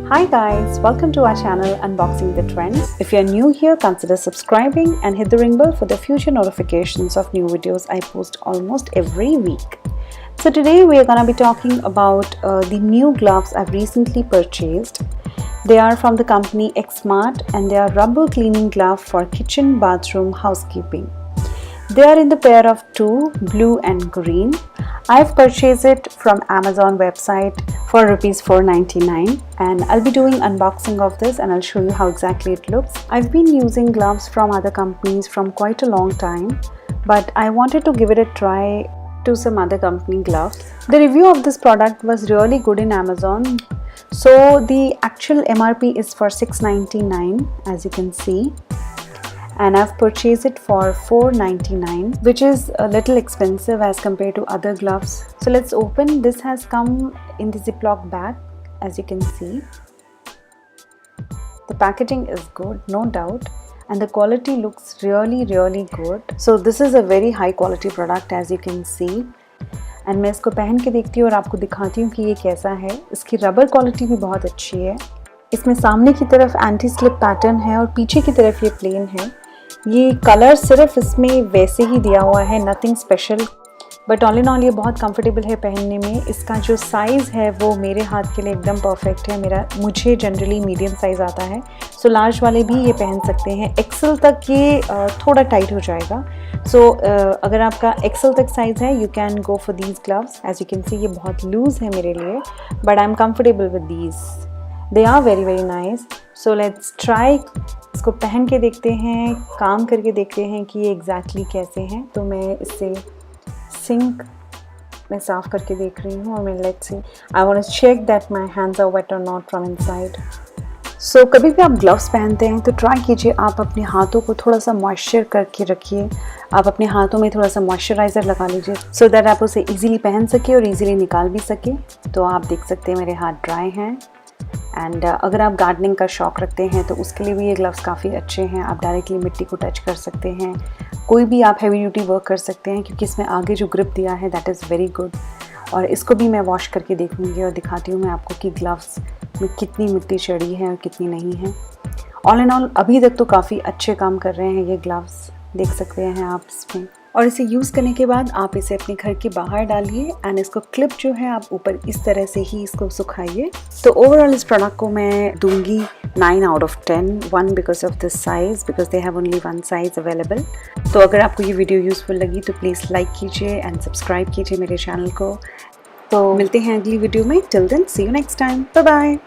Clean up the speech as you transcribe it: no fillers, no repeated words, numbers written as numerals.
Hi guys, welcome to our channel Unboxing the Trends. If you are new here, consider subscribing and hit the ring bell for the future notifications of new videos I post almost every week. So today we are going to be talking about the new gloves I've recently purchased. They are from the company EXMART and they are rubber cleaning glove for kitchen, bathroom, housekeeping. They are in the pair of two, blue and green. I've purchased it from Amazon website for rupees 4.99 and I'll be doing unboxing of this and I'll show you how exactly it looks. I've been using gloves from other companies from quite a long time, but I wanted to give it a try to some other company gloves. The review of this product was really good in Amazon. So the actual MRP is for $6.99 as you can see. And I've purchased it for $4.99, which is a little expensive as compared to other gloves. So let's open. This has come in the Ziploc bag, as you can see. The packaging is good, no doubt, and the quality looks really good. So this is a very high quality product as you can see. And मैं इसको पहन के देखती हूँ और आपको दिखाती हूँ कि ये कैसा है. इसकी रबर क्वालिटी भी बहुत अच्छी है. इसमें सामने की तरफ एंटी स्लिप पैटर्न है और पीछे की तरफ ये प्लेन है. ये कलर सिर्फ इसमें वैसे ही दिया हुआ है, nothing special, but all in all ये बहुत कंफर्टेबल है पहनने में. इसका जो साइज़ है वो मेरे हाथ के लिए एकदम परफेक्ट है. मुझे जनरली मीडियम साइज़ आता है, सो लार्ज वाले भी ये पहन सकते हैं. एक्सेल तक ये थोड़ा टाइट हो जाएगा. सो अगर आपका एक्सेल तक साइज़ है you can go for these gloves. As you can see ये बहुत लूज़ है मेरे लिए, but I am comfortable with these. They are very nice. So let's try. इसको पहन के देखते हैं, काम करके देखते हैं कि ये एग्जैक्टली कैसे हैं. तो मैं इससे सिंक में साफ़ करके देख रही हूँ और मैं let's see, I want to check that my hands are wet और नॉट फ्रॉम इनसाइड. सो कभी भी आप ग्लव्स पहनते हैं तो ट्राई कीजिए आप अपने हाथों को थोड़ा सा मॉइस्चर करके रखिए. आप अपने हाथों में थोड़ा सा मॉइस्चराइज़र लगा लीजिए सो दैट आप उसे ईज़िली पहन सके और ईज़िली निकाल भी सके. तो आप देख सकते हैं मेरे हाथ ड्राई हैं. एंड अगर आप गार्डनिंग का शौक़ रखते हैं तो उसके लिए भी ये ग्लव्स काफ़ी अच्छे हैं. आप डायरेक्टली मिट्टी को टच कर सकते हैं. कोई भी आप हैवी ड्यूटी वर्क कर सकते हैं क्योंकि इसमें आगे जो ग्रिप दिया है दैट इज़ वेरी गुड. और इसको भी मैं वॉश करके देखूँगी और दिखाती हूँ मैं आपको कि ग्लव्स में कितनी मिट्टी चढ़ी है और कितनी नहीं है. ऑल इन ऑल अभी तक तो काफ़ी अच्छे काम कर रहे हैं ये ग्लव्स, देख सकते हैं आप इसमें. और इसे यूज़ करने के बाद आप इसे अपने घर के बाहर डालिए एंड इसको क्लिप जो है आप ऊपर इस तरह से ही इसको सुखाइए. तो ओवरऑल इस प्रोडक्ट को मैं दूंगी 9 out of 10. 1 because of this size, because they have only 1 size available. तो अगर आपको ये वीडियो यूज़फुल लगी तो प्लीज़ लाइक कीजिए एंड सब्सक्राइब कीजिए मेरे चैनल को. तो मिलते हैं अगली वीडियो में. Till then see you next time. Bye bye.